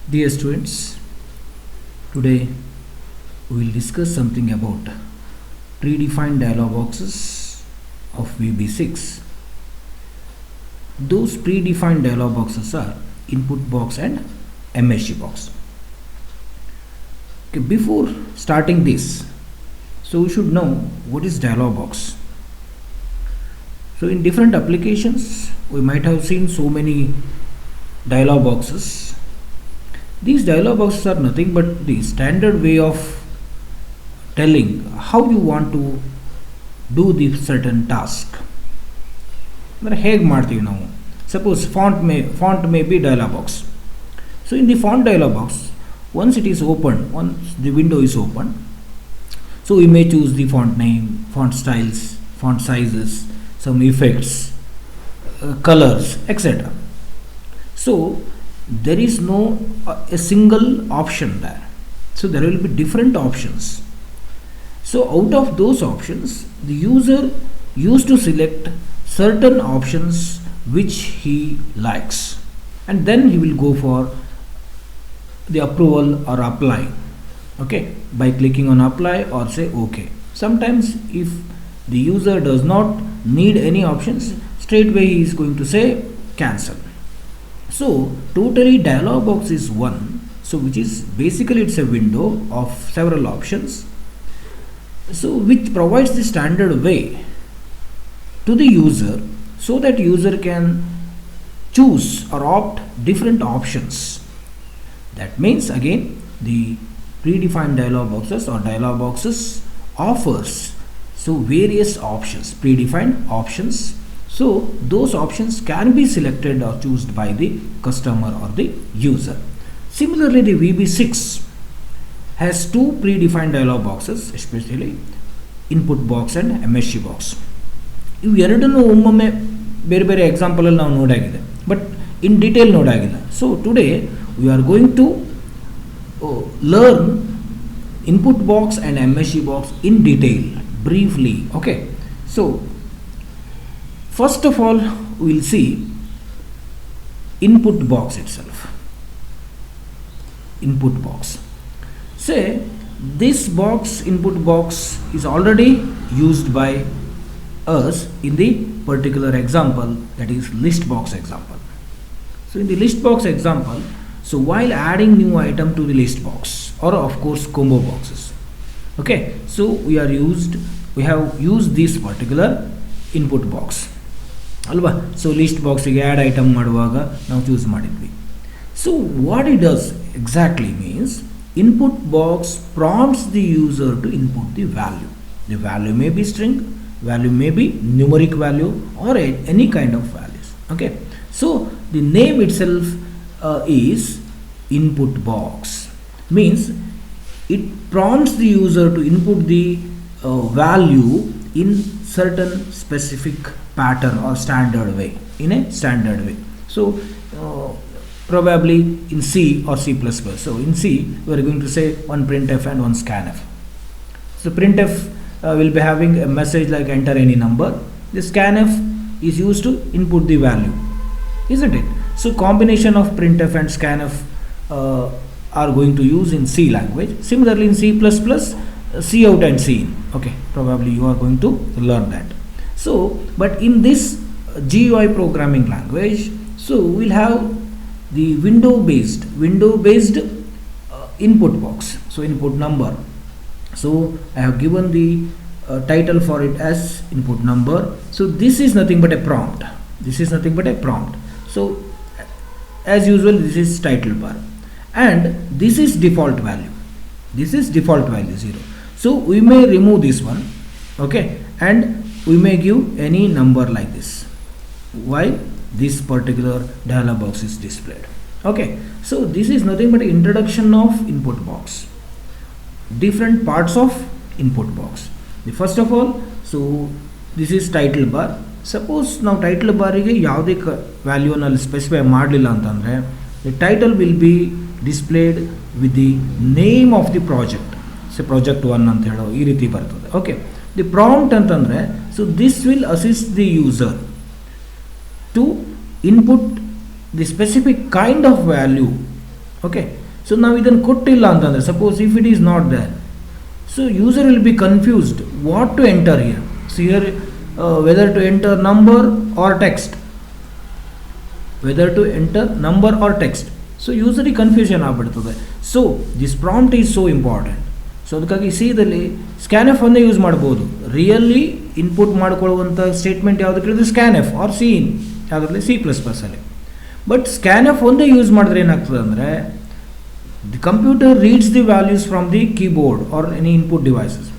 Dear students, today we will discuss something about predefined dialog boxes of VB6. Those predefined dialog boxes are input box and MSG box. Okay, before starting this, so we should know what is dialog box. So in different applications, we might have seen so many dialog boxes. These dialog boxes are nothing but the standard way of telling how you want to do the certain task. ಅಂದರೆ ಹೇಗೆ ಮಾಡ್ತೀವಿ ನಾವು. Suppose font may be dialog box. So in the font dialog box, once it is opened, once the window is opened, so we may choose the font name, font styles, font sizes, some effects, colors, etc. So there is no a single option there. So there will be different options. So out of those options, the user used to select certain options which he likes, and then he will go for the approval or apply, okay, by clicking on apply or say okay. Sometimes if the user does not need any options, straightway he is going to say cancel. So totally dialog box is one, so which is basically it's a window of several options, so which provides the standard way to the user so that user can choose or opt different options. That means again the predefined dialog boxes or dialog boxes offers so various options, predefined options. So those options can be selected or chosen by the customer or the user. Similarly, the VB6 has two predefined dialog boxes, especially input box and MSG box. ಇವು ಎರಡನ್ನು ಒಮ್ಮೊಮ್ಮೆ ಬೇರೆ ಬೇರೆ ಎಕ್ಸಾಂಪಲಲ್ಲಿ ನಾವು ನೋಡಾಗಿದೆ, but in detail ನೋಡಾಗಿಲ್ಲ. So today we are going to learn input box and MSG box in detail briefly. Okay, so first of all we will see input box itself. Input box, say this box, input box, is already used by us in the particular example, that is list box example. So in the list box example, so while adding new item to the list box, or of course combo boxes, okay, so we have used this particular input box ಅಲ್ವಾ. So list ಬಾಕ್ಸಿಗೆ add item ಮಾಡುವಾಗ ನಾವು choose ಮಾಡಿದ್ವಿ. So what it does exactly means input box prompts the user to input the value. The value may be string, value may be numeric value or any kind of values. Okay, so the name itself is input box, means it prompts the user to input the value in certain specific pattern or standard way, in a standard way. So probably in C or C++. So in C we are going to say one printf and one scanf. So printf will be having a message like enter any number. The scanf is used to input the value, isn't it? So combination of printf and scanf are going to use in C language. Similarly in C++, cout and cin. Okay, probably you are going to learn that. So but in this GUI programming language, so we'll have the window based input box. So input number, so I have given the title for it as input number. So this is nothing but a prompt. So as usual, this is title bar, and this is default value. 0. So we may remove this one, okay, and we may give any number like this while this particular dialog box is displayed. Okay, so this is nothing but introduction of input box. Different parts of input box. The first of all, so this is title bar. Suppose now title bar ಗೆ ಯಾವುದೇ value ನಲ್ಲಿ specify ಮಾಡಲಿಲ್ಲ ಅಂತಂದ್ರೆ the title will be displayed with the name of the project. So project 1 ಅಂತ ಹೇಳೋ ಈ ರೀತಿ ಬರ್ತದೆ. Okay, the prompt ಅಂತಂದ್ರೆ, so this will assist the user to input the specific kind of value Okay, so now ಇದನ್ನು ಕೊಟ್ಟಿಲ್ಲ ಅಂತಂದರೆ, suppose if it is not there, so user will be confused what to enter here. So here whether to enter number or text, whether to enter number or text. So usually confusion ಆಗ್ಬಿಡ್ತದೆ. So this prompt is so important. So ಅದಕ್ಕಾಗಿ ಸಿದಲ್ಲಿ scanf ಒಂದೇ use ಮಾಡ್ಬೋದು. Really input ಮಾಡ್ಕೊಳ್ಳುವಂಥ statement ಯಾವುದು ಕೇಳಿದ್ರೆ scanf R C ಇನ್ ಯಾವುದ್ರಲ್ಲಿ C++ಅಲ್ಲಿ. But scanf ಒಂದೇ use ಮಾಡಿದ್ರೆ ಏನಾಗ್ತದೆ ಅಂದರೆ, the computer reads the values from the keyboard or any input devices,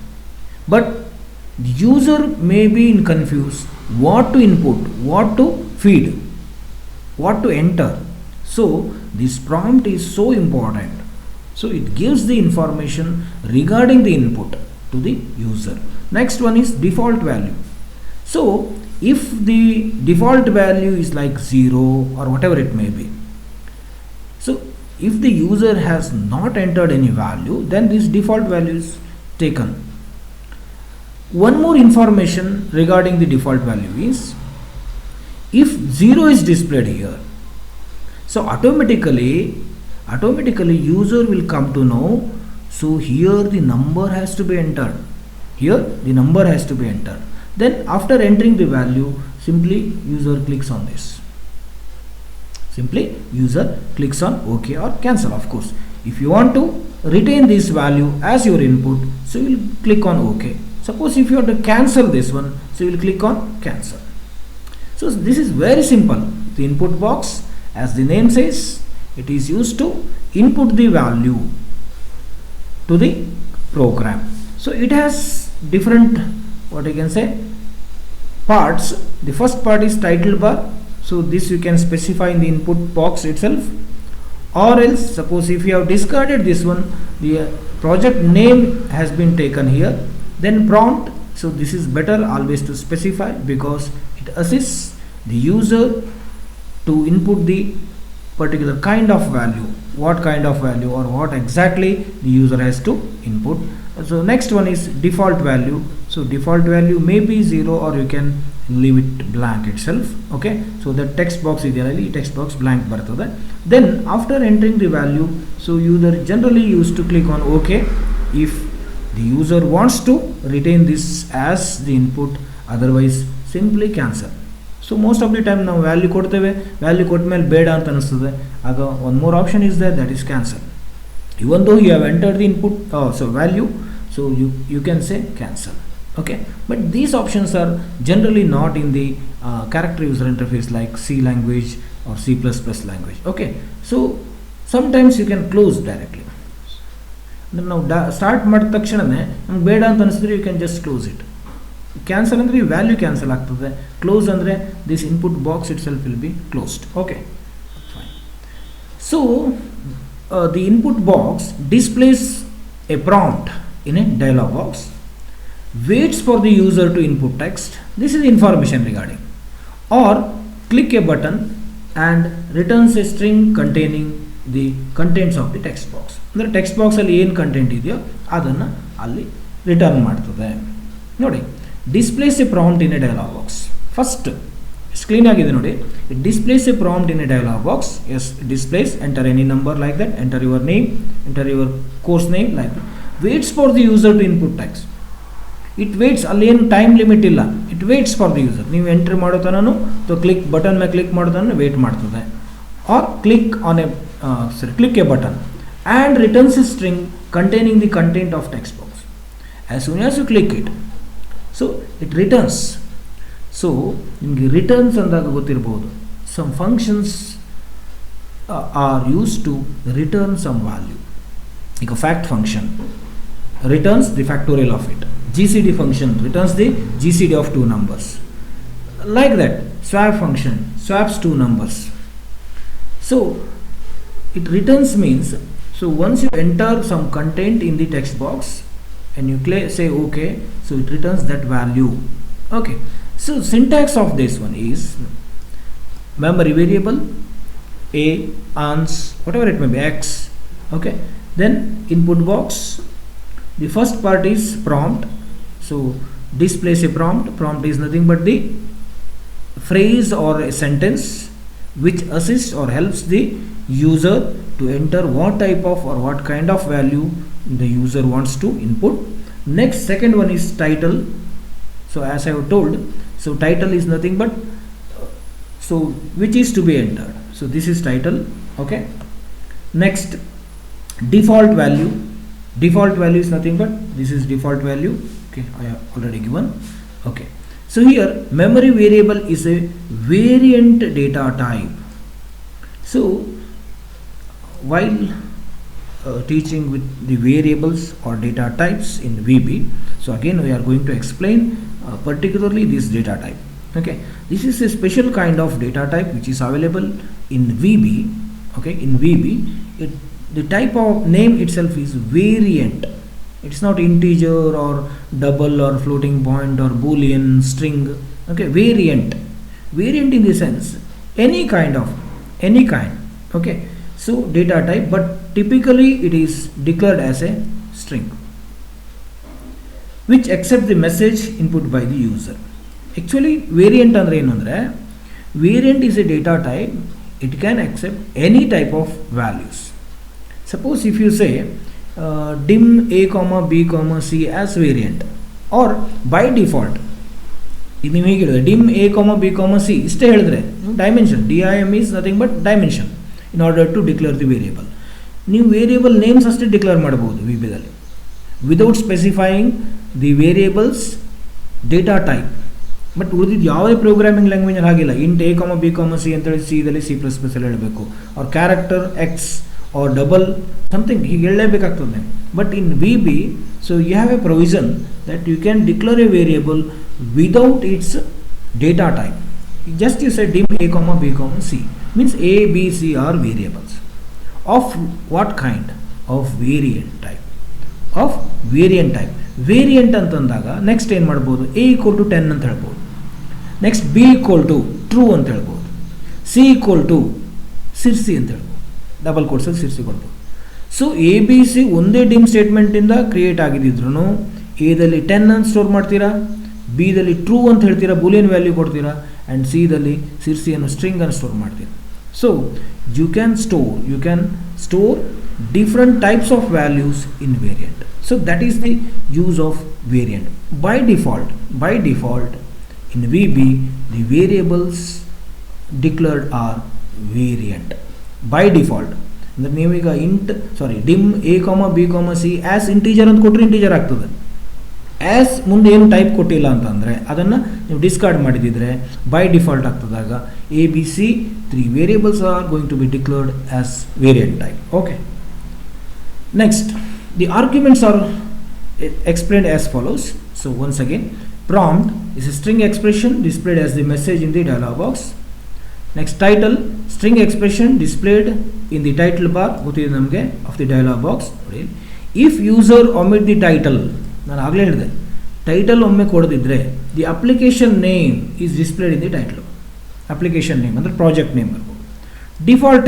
but the user may be in confuse what to input, what to feed, what to enter. So this prompt is so important. So it gives the information regarding the input to the user. Next one is default value. So if the default value is like 0 or whatever it may be, so if the user has not entered any value, then this default value is taken. One more information regarding the default value is, if 0 is displayed here, so automatically user will come to know, so here the number has to be entered, here the number has to be entered. Then after entering the value, simply user clicks on this, simply user clicks on OK or cancel. Of course, if you want to retain this value as your input, so you will click on OK. Suppose if you want to cancel this one, so you will click on cancel. So this is very simple. The input box, as the name says, it is used to input the value to the program. So it has different, what I can say, parts. The first part is title bar. So this you can specify in the input box itself, or else suppose if you have discarded this one, the project name has been taken here. Then prompt. So this is better always to specify, because it assists the user to input the particular kind of value, what kind of value or what exactly the user has to input. So next one is default value. So default value may be 0 or you can leave it blank itself. Okay, so the text box ideally text box blank bartade. Then after entering the value, so user generally used to click on OK if the user wants to retain this as the input, otherwise simply cancel. So most of the time ನಾವು value ಕೊಡ್ತೇವೆ, value ಕೊಟ್ಟ ಮೇಲೆ ಬೇಡ ಅಂತ ಅನಿಸ್ತದೆ, ಆಗ one more option is there, that is cancel. Even though you have entered the input so value, so you can say cancel. Okay, but these options are generally not in the character user interface like C language or C++ language. Okay, so sometimes you can close directly. ನಾವು start ಮಾಡಿದ ತಕ್ಷಣನೇ ನಮ್ಗೆ ಬೇಡ ಅಂತ ಅನಿಸಿದ್ರೆ you can just close it. Cancel ಅಂದರೆ ಈ value cancel ಆಗ್ತದೆ, ಕ್ಲೋಸ್ ಅಂದರೆ this input box itself will be closed. Okay, fine. So the input box displays a prompt in a dialog box, waits for the user to input text, this is information regarding, or click a button and returns a string containing the contents of the text box. ಅಂದರೆ text ಬಾಕ್ಸಲ್ಲಿ ಏನು content ಇದೆಯೋ ಅದನ್ನು ಅಲ್ಲಿ return ಮಾಡ್ತದೆ. ನೋಡಿ, displays a prompt in a dialog box. First screen ಆಗಿದೆ ನೋಡಿ, it displays a prompt in a dialog box. Yes, displays, enter any number like that, enter your name, enter your course name like that. Waits for the user to input text. It waits, ಅಲ್ಲಿ ಏನು time limit ಇಲ್ಲ, it waits for the user. ನೀವು entry ಮಾಡೋ ತನೂ click button ಮೇಲೆ click ಮಾಡೋ ತನೂ wait ಮಾಡ್ತದೆ. Or click on a click a button and returns a string containing the content of text box. As soon as you click it, so it returns. So ನಿಮಗೆ returns ಅಂದಾಗ ಗೊತ್ತಿರಬಹುದು, some functions are used to return some value. Like a fact function returns the factorial of it. GCD function returns the GCD of two numbers. Like that, swap function swaps two numbers. So it returns means, so once you enter some content in the text box and you say OK, so it returns that value. Okay, so syntax of this one is memory variable a, ans, whatever it may be, x. Okay, then input box, the first part is prompt. So displays a prompt. Prompt is nothing but the phrase or a sentence which assists or helps the user to enter what type of or what kind of value the user wants to input. Next, second one is title. So as I have told, so title is nothing but so which is to be entered. So this is title. Okay. Next, default value. Default value is nothing but this is default value. Okay, I have already given. Okay. So here memory variable is a variant data type. So while teaching with the variables or data types in VB, so again we are going to explain particularly this data type. Okay, this is a special kind of data type which is available in VB. Okay, in VB, the type of name itself is variant. It's not integer or double or floating point or boolean string. Okay, variant in the sense any kind. Okay, so data type, but typically it is declared as a string which accepts the message input by the user. Actually variant andre enu andre, variant is a data type. It can accept any type of values. Suppose if you say dim a comma b comma c as variant, or by default ನೀವು ಹೀಗೆ ಹೇಳಿದ್ರೆ dim a comma b comma c ಇಷ್ಟೇ ಹೇಳಿದ್ರೆ dimension dim is nothing but dimension in order to declare the variable. ನೀವು variable names ಅಷ್ಟೇ declare ಮಾಡಬಹುದು ವಿಬಿದಲ್ಲಿ without specifying the variables data type. But ಉಳಿದಿದ್ದು ಯಾವುದೇ ಪ್ರೋಗ್ರಾಮಿಂಗ್ ಲ್ಯಾಂಗ್ವೇಜಲ್ಲಿ ಹಾಗಿಲ್ಲ. Int a comma b comma c ಅಂತೇಳಿ ಸಿದಲ್ಲಿ ಸಿ ಪ್ಲಸ್ ಪ್ಲಸ್ ಅಲ್ಲಿ ಹೇಳಬೇಕು, ಅವ್ರ character x or double something ಹೀಗೆ ಹೇಳಲೇಬೇಕಾಗ್ತದೆ. But in V B so you have a provision that you can declare a variable without its data type. Just you say dim a comma b comma c means a b c are variables of what kind? Of variant type. of variant type. Variant ಅಂತಂದಾಗ next ಏನು ಮಾಡ್ಬೋದು, A equal to 10 ಅಂತ ಹೇಳ್ಬೋದು, next B equal to true ಅಂತ ಹೇಳ್ಬೋದು, C equal to Sirsi ಅಂತ ಹೇಳ್ಬೋದು, double ಕೋಟ್ಸಲ್ಲಿ Sirsi ಕೊಡ್ಬೋದು. ಸೊ ಎ ಬಿ ಸಿ ಒಂದೇ ಡಿಮ್ ಸ್ಟೇಟ್ಮೆಂಟಿಂದ ಕ್ರಿಯೇಟ್ ಆಗಿದ್ದಿದ್ರು ಎದಲ್ಲಿ 10 ಅಂತ ಸ್ಟೋರ್ ಮಾಡ್ತೀರಾ, ಬಿದಲ್ಲಿ ಟ್ರೂ ಅಂತ ಹೇಳ್ತೀರಾ, ಬೂಲಿಯನ್ ವ್ಯಾಲ್ಯೂ ಕೊಡ್ತೀರಾ, ಆ್ಯಂಡ್ ಸಿದಲ್ಲಿ ಸಿರ್ಸಿಯನ್ನು ಸ್ಟ್ರಿಂಗನ್ನು ಸ್ಟೋರ್ ಮಾಡ್ತೀರಾ. So you can store different types of values in variant. So that is the use of variant. By default in VB the variables declared are variant by default. ಅಂದ್ರೆ ನೀವೀಗ dim a b c as integer ಅಂತ ಕೊಟ್ಟರೆ integer ಆಗ್ತದೆ. As ಮುಂದೆ ಏನು type ಕೊಟ್ಟಿಲ್ಲ ಅಂತಂದರೆ ಅದನ್ನು ನೀವು ಡಿಸ್ಕಾರ್ಡ್ ಮಾಡಿದಿದ್ರೆ ಬೈ ಡಿಫಾಲ್ಟ್ ಆಗ್ತದಾಗ a b c 3 variables are going to be declared as variant type. Okay, next the arguments are explained as follows. So once again, prompt is a string expression displayed as the message in the dialog box. Next, title, string expression displayed in the title bar of the dialog box. If user omit the title, ನಾನು ಆಗಲೇ ಹೇಳಿದೆ title ಒಮ್ಮೆ ಕೊಡದಿದ್ದರೆ the application name is displayed in the title. Application name ಅಂದರೆ project name ಬರ್ಬೋದು. Default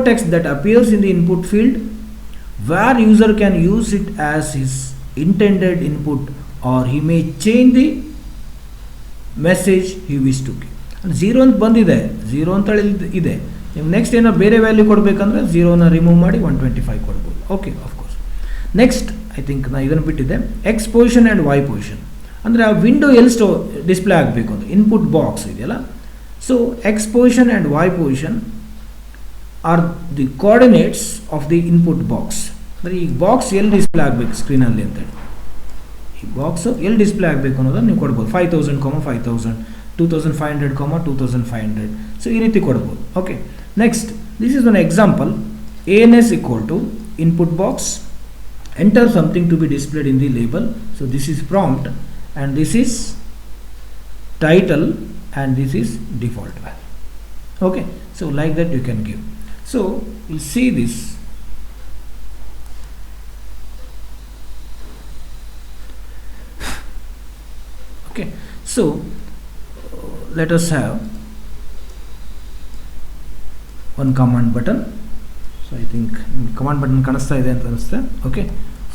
text that appears in the input field where user can use it as his intended input or he may change the message he wishes to give. 0 ಅಂತ ಬಂದಿದೆ, 0 ಅಂತ ಇದೆ, ನೀವು next ಏನೋ ಬೇರೆ value ಕೊಡಬೇಕಂದ್ರೆ 0ನ remove ಮಾಡಿ 125 ಕೊಡ್ಬೋದು. Okay, of course. Next I think ನಾನು ಇದನ್ನು ಬಿಟ್ಟಿದ್ದೆ, X position and Y position ಅಂದರೆ ಆ ವಿಂಡೋ ಎಲ್ಲಿ ಡಿಸ್ಪ್ಲೇ ಆಗಬೇಕು ಅಂತ ಇನ್ಪುಟ್ ಬಾಕ್ಸ್ ಇದೆಯಲ್ಲ. So X position and Y position are the coordinates of the input box. ಅಂದರೆ ಈ ಬಾಕ್ಸ್ ಎಲ್ಲಿ ಡಿಸ್ಪ್ಲೇ ಆಗಬೇಕು ಸ್ಕ್ರೀನಲ್ಲಿ ಅಂತೇಳಿ, ಈ ಬಾಕ್ಸು ಎಲ್ಲಿ ಡಿಸ್ಪ್ಲೇ ಆಗಬೇಕು ಅನ್ನೋದನ್ನು ನೀವು ಕೊಡ್ಬೋದು. 5000, 5000, 2500, 2500. ಸೊ ಈ ರೀತಿ ಕೊಡ್ಬೋದು. Okay, next this is one example. ANS equal to input box, enter something to be displayed in the label. So this is prompt and this is title and this is default value. Okay, so like that you can give. So we'll see this. Okay, so let us have one command button. So I think command button ಕಾಣಿಸ್ತಾ ಇದೆ ಅಂತ ಅನಿಸುತ್ತೆ. Okay,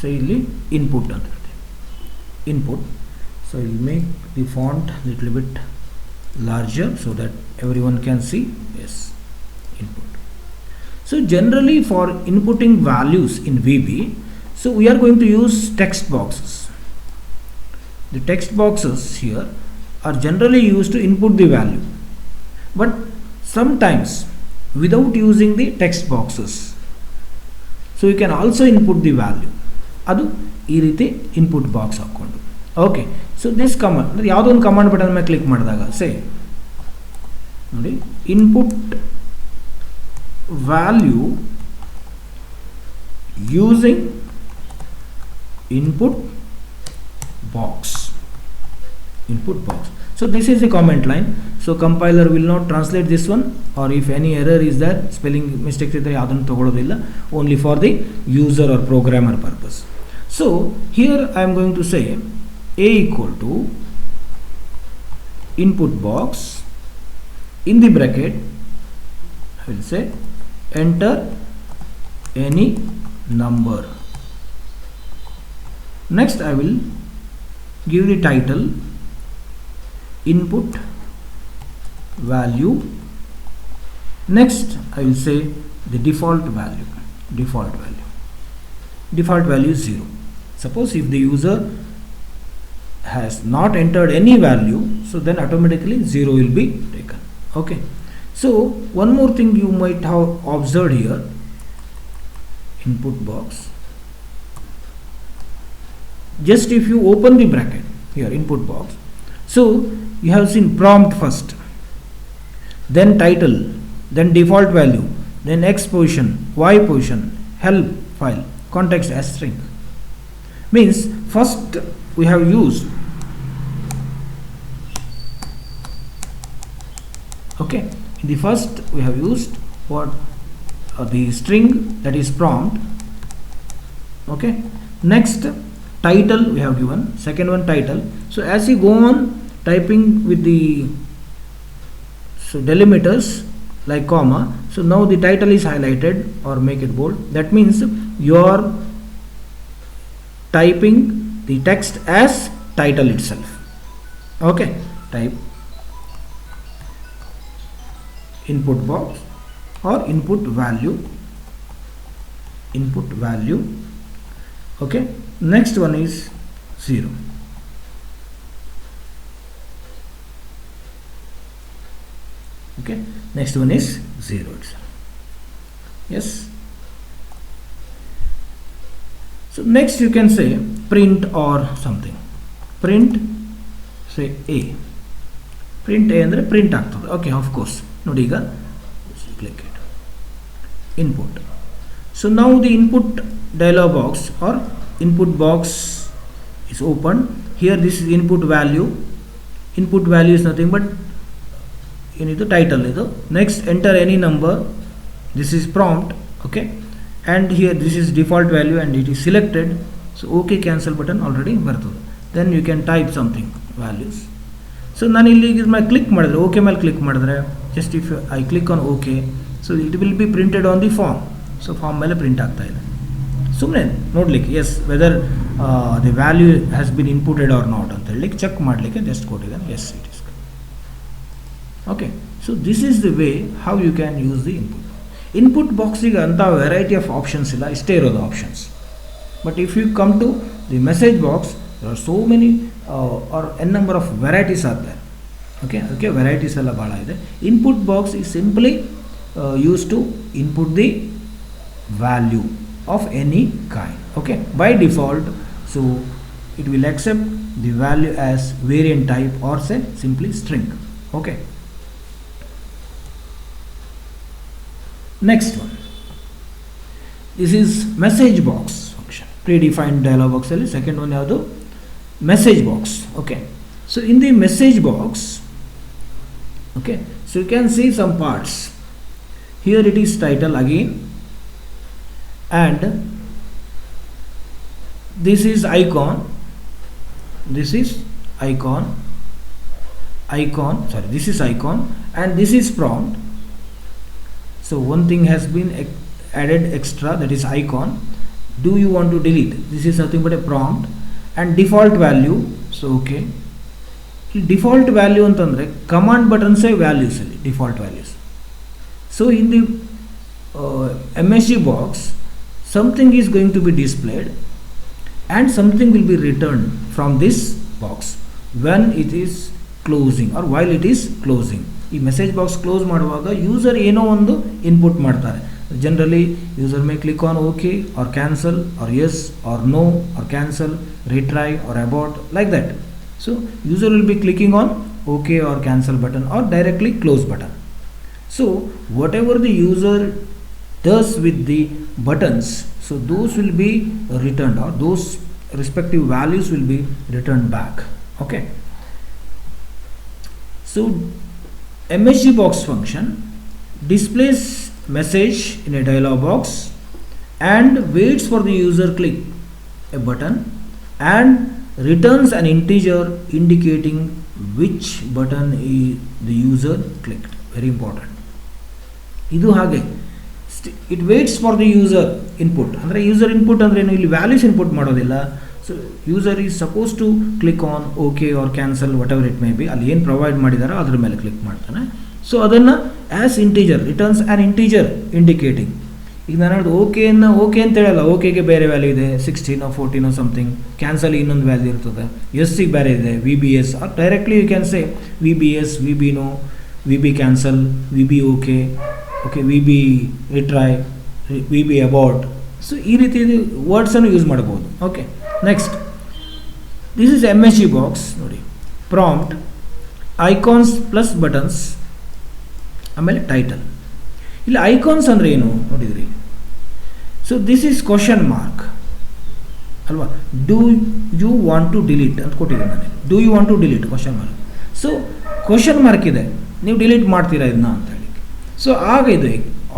so ಇಲ್ಲಿ input ಅಂತ ಹೇಳ್ತೀವಿ, input. So ಇಲ್ಲಿ make the font little bit larger so that everyone can see. Yes, input. So generally for inputting values in VB, so we are going to use text boxes. The text boxes here are generally used to input the value, but sometimes without using the text boxes, so you can also input the value. ಅದು ಈ ರೀತಿ input box ಹಾಕ್ಕೊಂಡು. Okay, so this command ಅಂದರೆ ಯಾವುದೋ ಒಂದು command button ಮೇಲೆ click ಮಾಡಿದಾಗ ಸೇ ನೋಡಿ input value using input box. So this is a comment line, so compiler will not translate this one, or if any error is there, spelling mistakes idare yadannu tagollodilla, only for the user or programmer purpose. So here I am going to say a equal to input box, in the bracket I will say enter any number. Next I will give the title input value. Next I will say the default value is 0. Suppose if the user has not entered any value, so then automatically 0 will be taken. Okay, so one more thing you might have observed here, input box, just if you open the bracket here, input box, so you have seen prompt first, then title, then default value, then x position, y position, help file, context as string. Means first we have used, okay, in the first we have used what the string, that is prompt. Okay, next title we have given, second one title. So as you go on typing with the delimiters like comma, so now the title is highlighted or make it bold. That means you are typing the text as title itself. Okay, type input box or input value. Okay, next one is 0. Okay, next one is 0 itself. Yes, so next you can say print or something. Print, say a, print a andre print ಆಗ್ತದೆ. Okay, of course, ನೋಡಿ ಈಗ click it, input. So now the input dialog box or input box is opened. Here this is input value. Input value is nothing but the title. Next enter any number, this is prompt. Okay, and here this is default value and it is selected. So okay, cancel button already ಬರ್ತದೆ. Then you can type something values. So ನಾನು ಇಲ್ಲಿ click ಮಾಡಿದ್ರೆ okay ಮೇಲೆ click ಮಾಡಿದ್ರೆ, just if I click on OK, so it will be printed on the form. So form ಮೇಲೆ print ಆಗ್ತಾ ಇದೆ. ಸುಮ್ಮನೆ ನೋಡ್ಲಿಕ್ಕೆ as whether the value has been inputted or not ಅಂತ ಹೇಳಲಿಕ್ಕೆ ಚೆಕ್ ಮಾಡಲಿಕ್ಕೆ ಜಸ್ಟ್ ಕೊಟ್ಟಿದ್ದಾನೆ. As it is. Okay, so this is the way how you can use the input ಬಾಕ್ಸಿಗೆ ಅಂತ ವೆರೈಟಿ ಆಫ್ ಆಪ್ಷನ್ಸ್ ಇಲ್ಲ, ಇಷ್ಟೇ ಇರೋದು options. But if you come to the message box, there are so many or n number of varieties are there. Okay, varieties ಎಲ್ಲ ಭಾಳ ಇದೆ. Input box is simply used to input the value of any kind. Okay, by default, so it will accept the value as variant type or say simply string. Okay, next one, this is message box function, predefined dialog box ಅಲ್ಲಿ second one ಯಾವುದು, message box. Okay, so in the message box, okay, so you can see some parts. Here it is title again, and this is icon, this is icon, and this is prompt. So one thing has been added extra, that is icon. Do you want to delete? This is nothing but a prompt. And default value. So okay, default value ಅಂತಂದ್ರೆ command buttons values ಅಲ್ಲಿ default values. So in the MSG box, something is going to be displayed and something will be returned from this box when it is closing or while it is closing. ಈ message box close ಮಾಡುವಾಗ user ಏನೋ ಒಂದು input ಮಾಡ್ತಾರೆ. Generally user may click on okay or cancel or yes or no or cancel, retry or about, like that. So user will be clicking on okay or cancel button or directly close button. So whatever the user does with the buttons, so those will be returned or those respective values will be returned back. Okay. So MSG box function displays message in a dialog box and waits for the user click a button and returns an integer indicating which button the user clicked. Very important. ಇದು ಹಾಗೆ it waits for the user input. ಅಂದರೆ user input ಅಂದರೆ ಏನು, ಇಲ್ಲಿ values input ಮಾಡೋದಿಲ್ಲ. So user is suppose to click on okay or cancel whatever it may be, ಅಲ್ಲಿ ಏನು provide ಮಾಡಿದಾರೋ ಅದ್ರ ಮೇಲೆ ಕ್ಲಿಕ್ ಮಾಡ್ತಾನೆ. ಸೊ ಅದನ್ನು as integer returns an integer indicating. ಈಗ ನಾನು ಹೇಳೋದು ಓಕೆಯನ್ನು ಓಕೆ ಅಂತ ಹೇಳಲ್ಲ, ಓಕೆಗೆ ಬೇರೆ ವ್ಯಾಲ್ಯೂ ಇದೆ 16 14 ಸಮಥಿಂಗ್, ಕ್ಯಾನ್ಸಲ್ ಇನ್ನೊಂದು ವ್ಯಾಲ್ಯೂ ಇರ್ತದೆ, ಎಸ್ಸಿಗೆ ಬೇರೆ ಇದೆ VBS, or directly you can say VBS, VB no, VB cancel, VB okay, okay VB retry, VB about. So ಈ ರೀತಿ ವರ್ಡ್ಸನ್ನು ಯೂಸ್ ಮಾಡ್ಬೋದು. Okay, next this is MSG box. ನೋಡಿ, ಪ್ರಾಂಪ್ಟ್, ಐಕಾನ್ಸ್ ಪ್ಲಸ್ ಬಟನ್ಸ್, ಆಮೇಲೆ title. ಇಲ್ಲಿ icons ಅಂದರೆ ಏನು ನೋಡಿದ್ರಿ. So this is question mark ಅಲ್ವಾ. Do you want to delete ಅಂತ ಕೊಟ್ಟಿದ್ದೀನಿ ನನಗೆ. Do you want to delete question mark. So question mark ಇದೆ, ನೀವು ಡಿಲೀಟ್ ಮಾಡ್ತೀರಾ ಇದನ್ನ ಅಂತ ಹೇಳಿ. ಸೊ ಆಗ ಇದು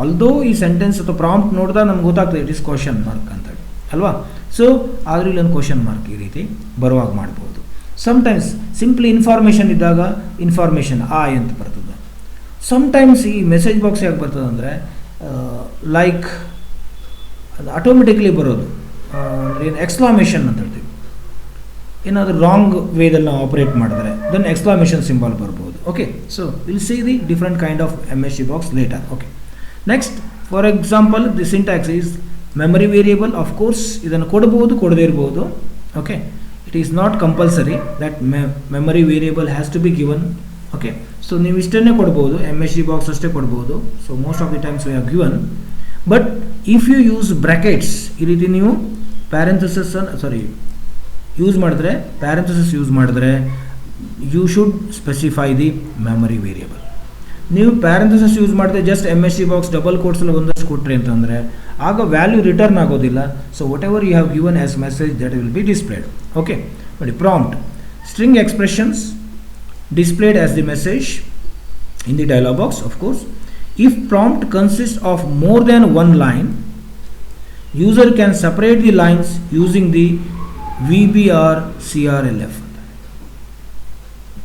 ಆಲ್ದೋ ಈ ಸೆಂಟೆನ್ಸ್ ಅಥವಾ ಪ್ರಾಂಪ್ಟ್ ನೋಡಿದಾಗ ನಮ್ಗೆ ಗೊತ್ತಾಗ್ತದೆ ಇಟ್ ಇಸ್ ಕ್ವಶನ್ ಮಾರ್ಕ್ ಅಂತೇಳಿ ಅಲ್ವಾ. ಸೊ ಆದರೂ ಇಲ್ಲೊಂದು ಕ್ವಶನ್ ಮಾರ್ಕ್ ಈ ರೀತಿ ಬರುವಾಗ ಮಾಡ್ಬೋದು. ಸಮ್ಟೈಮ್ಸ್ ಸಿಂಪ್ಲಿ ಇನ್ಫಾರ್ಮೇಷನ್ ಇದ್ದಾಗ ಇನ್ಫಾರ್ಮೇಷನ್ ಆಯ್ ಅಂತ ಬರ್ತದೆ. ಸಮ್ಟೈಮ್ಸ್ ಈ ಮೆಸೇಜ್ ಬಾಕ್ಸ್ ಯಾಕೆ ಬರ್ತದೆ ಅಂದರೆ ಲೈಕ್ ಅದು ಆಟೋಮೆಟಿಕ್ಲಿ ಬರೋದು, ಏನು ಎಕ್ಸ್ಕ್ಲಾಮೇಷನ್ ಅಂತ ಹೇಳ್ತೀವಿ. ಏನಾದರೂ ರಾಂಗ್ ವೇದಲ್ಲಿ ನಾವು ಆಪರೇಟ್ ಮಾಡಿದ್ರೆ ದೆನ್ ಎಕ್ಸ್ಕ್ಲಾಮೇಷನ್ ಸಿಂಬಲ್ ಬರ್ಬೋದು. Okay, so will see the different kind of MSG box later. Okay, next for example the syntax is memory variable. Of course ಇದನ್ನು ಕೊಡ್ಬೋದು, ಕೊಡದೇ ಇರ್ಬೋದು. Okay, it is not compulsory that memory variable has to be given. Okay, so ನೀವು ಇಷ್ಟನ್ನೇ ಕೊಡ್ಬೋದು, MSG box ಅಷ್ಟೇ ಕೊಡ್ಬೋದು. So most of the times we have given. But if you use brackets, ಈ ರೀತಿ ನೀವು ಪ್ಯಾರೆಂಥಸಿಸ್ ಯೂಸ್ ಮಾಡಿದ್ರೆ, parenthesis use ಮಾಡಿದ್ರೆ you should specify the memory variable. ನೀವು ಪ್ಯಾರೆಂಥಸಿಸ್ ಯೂಸ್ ಮಾಡಿದ್ರೆ ಜಸ್ಟ್ MSG ಬಾಕ್ಸ್ ಡಬಲ್ ಕೋಟ್ಸಲ್ಲಿ ಒಂದಷ್ಟು ಕೊಟ್ರಿ ಅಂತಂದರೆ ಆಗ ವ್ಯಾಲ್ಯೂ ರಿಟರ್ನ್ ಆಗೋದಿಲ್ಲ. So whatever you have given as message that will be displayed. Okay, ನೋಡಿ, prompt, string expressions displayed as the message in the dialog box. Of course, if prompt consists of more than one line, user can separate the lines using the VBR CRLF.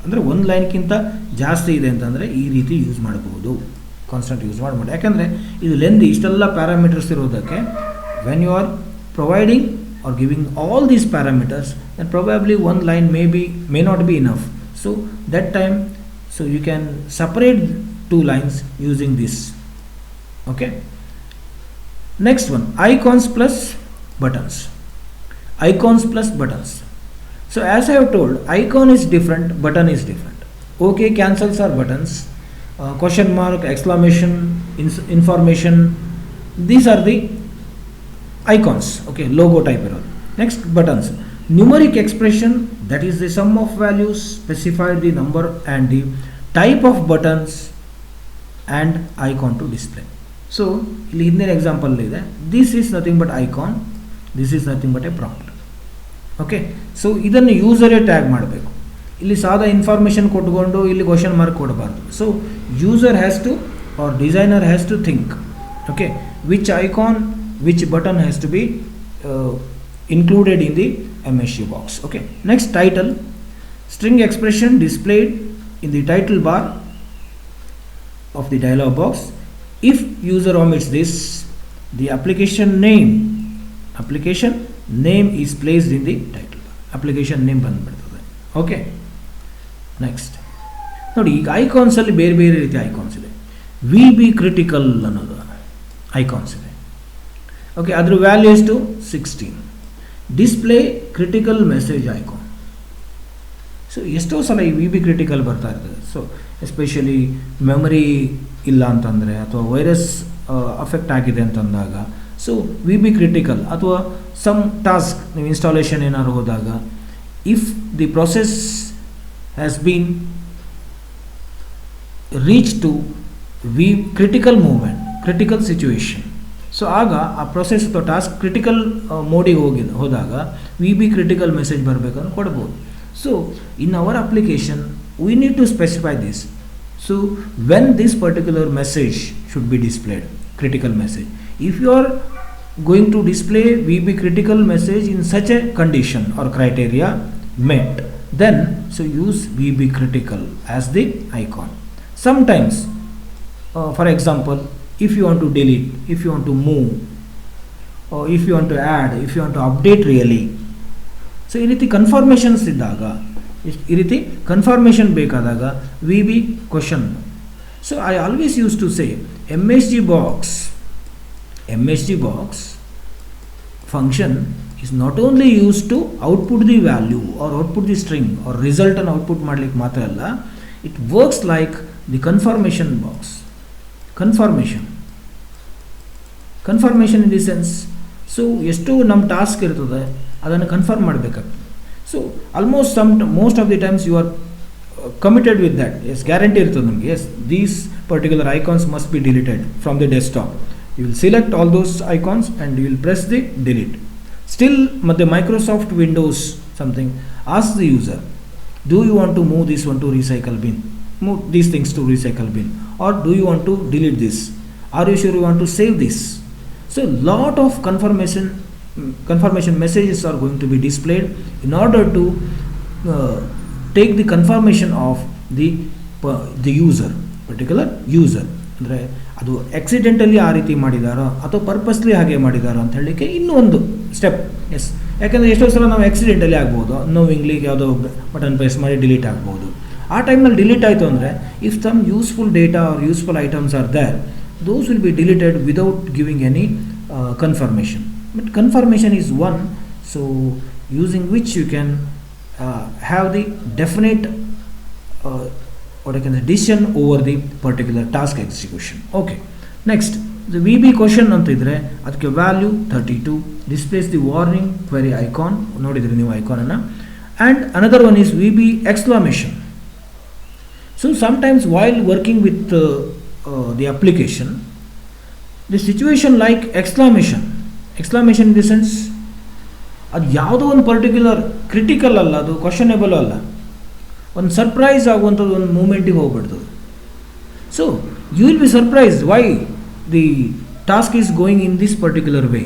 ಅಂದರೆ ಒಂದು ಲೈನ್ಗಿಂತ ಜಾಸ್ತಿ ಇದೆ ಅಂತಂದರೆ ಈ ರೀತಿ use ಮಾಡ್ಬೋದು, constant use ಮಾಡ್ಬೋದು. ಯಾಕೆಂದರೆ ಇದು ಲೆಂದಿ, ಇಷ್ಟೆಲ್ಲ ಪ್ಯಾರಾಮೀಟರ್ಸ್ ಇರೋದಕ್ಕೆ when you are providing or giving all these parameters then probably one line may not be enough. So that time, so you can separate two lines using this. Okay, next one, icons plus buttons. Icons plus buttons. So as I have told, icon is different, button is different. Okay, cancels are buttons, question mark, exclamation, information, these are the icons. Okay, logo type error. Next, buttons, numeric expression, that is the sum of values, specified the number and the type of buttons and icon to display. So ಇಲ್ಲಿ ಹಿಂದಿನ example ಇದೆ, this is nothing but icon, this is nothing but a prompt. Okay, so ಇದನ್ನು ಯೂಸರೇ tag ಮಾಡಬೇಕು. ಇಲ್ಲಿ ಸಾದಾ information ಕೊಟ್ಕೊಂಡು ಇಲ್ಲಿ ಕ್ವಶನ್ ಮಾರ್ಕ್ ಕೊಡಬಾರ್ದು. So user has to or designer has to think, okay, which icon, which button has to be included in the MSG box. Okay, next, title, string expression displayed in the title bar of the dialog box. If user omits this, the application name is placed in the title bar. Application name ಬಂದ್ಬಿಡ್ತದೆ. Okay, next ನೋಡಿ, ಈಗ ಐಕಾನ್ಸಲ್ಲಿ ಬೇರೆ ಬೇರೆ ರೀತಿಯ icons ಇದೆ. VB critical ಅನ್ನೋದು icons ಇದೆ. ಓಕೆ, ಅದ್ರ ವ್ಯಾಲ್ಯೂ ಎಷ್ಟು 16. Display critical message icon. So ಎಷ್ಟೋ ಸಲ ಈ ವಿ ಬಿ ಕ್ರಿಟಿಕಲ್ ಬರ್ತಾ ಇರ್ತದೆ. ಸೊ ಎಸ್ಪೆಷಲಿ ಮೆಮರಿ ಇಲ್ಲ ಅಂತಂದರೆ ಅಥವಾ ವೈರಸ್ ಅಫೆಕ್ಟ್ ಆಗಿದೆ ಅಂತಂದಾಗ, ಸೊ ವಿ ಬಿ ಕ್ರಿಟಿಕಲ್ ಅಥವಾ ಸಮ್ ಟಾಸ್ಕ್ ನೀವು ಇನ್ಸ್ಟಾಲೇಷನ್ ಏನಾದ್ರು ಹೋದಾಗ, if the process has been reach to we critical moment, critical situation, so ಆಗ ಆ ಪ್ರೊಸೆಸ್ ಅಥವಾ ಟಾಸ್ಕ್ ಕ್ರಿಟಿಕಲ್ ಮೋಡಿಗೆ ಹೋದಾಗ ವಿ ಬಿ ಕ್ರಿಟಿಕಲ್ ಮೆಸೇಜ್ ಬರಬೇಕಂತ ಕೊಡ್ಬೋದು. So in our application we need to specify this. So when this particular message should be displayed, critical message. If you are going to display VB critical message in such a condition or criteria met, then so use VB critical as the icon. Sometimes, for example, if you want to delete, if you want to move, or if you want to add, if you want to update really, so ಈ ರೀತಿ ಕನ್ಫರ್ಮೇಷನ್ಸ್ ಇದ್ದಾಗ, ಈ ರೀತಿ confirmation ಬೇಕಾದಾಗ V B question. So I always use to say MSG box function is not only used to output the value or output the string or result and output ಮಾಡಲಿಕ್ಕೆ ಮಾತ್ರ ಅಲ್ಲ, it works like the confirmation box. Confirmation in the sense, so ಎಷ್ಟು ನಮ್ಮ task ಇರ್ತದೆ ಅದನ್ನು confirm ಮಾಡಬೇಕಾಗ್ತದೆ. So almost most of the times you are committed with that. Yes, guarantee ಇರ್ತದೆ ನಮಗೆ. Yes, these particular icons must be deleted from the desktop. You will select all those icons and you will press the delete. Still, the Microsoft Windows something asks the user, do you want to move this one to recycle bin? Move these things to recycle bin, or do you want to delete this? Are you sure you want to save this? So lot of confirmation messages are going to be displayed in order to take the confirmation of the user, particular user. ಅಂದರೆ ಅದು accidentally ಆ ರೀತಿ ಮಾಡಿದಾರೋ ಅಥವಾ purposely ಹಾಗೆ ಮಾಡಿದಾರೋ ಅಂತ ಹೇಳಲಿಕ್ಕೆ ಇನ್ನೂ ಒಂದು ಸ್ಟೆಪ್. ಎಸ್, ಯಾಕಂದರೆ ಎಷ್ಟೋ ಸಲ ನಾವು ಆಕ್ಸಿಡೆಂಟಲಿ ಆಗ್ಬೋದು, ನೋವಿಂಗ್ಲಿ ಯಾವುದೋ ಬಟನ್ ಪ್ರೆಸ್ ಮಾಡಿ ಡಿಲೀಟ್ ಆಗ್ಬೋದು. ಆ ಟೈಮ್ನಲ್ಲಿ ಡಿಲೀಟ್ ಆಯಿತು ಅಂದರೆ if some useful data or useful items are there, those will be deleted without giving any confirmation. But confirmation is one, so using which you can have the definite what I can say decision over the particular task execution. Okay, next the VB question antidre adke value 32 displays the warning query icon, nodidre ನೀವು icon ಅನ್ನು. And another one is VB exclamation. So sometimes while working with the application, the situation like exclamation in the sense ಅದು ಯಾವುದೋ ಒಂದು particular critical ಅಲ್ಲ, ಅದು ಕ್ವಶನೇಬಲ್ ಅಲ್ಲ, ಒಂದು surprise ಆಗುವಂಥದ್ದು ಒಂದು ಮೂಮೆಂಟಿಗೆ ಹೋಗ್ಬಿಡ್ತದೆ. So you will be surprise why the task is going in this particular way.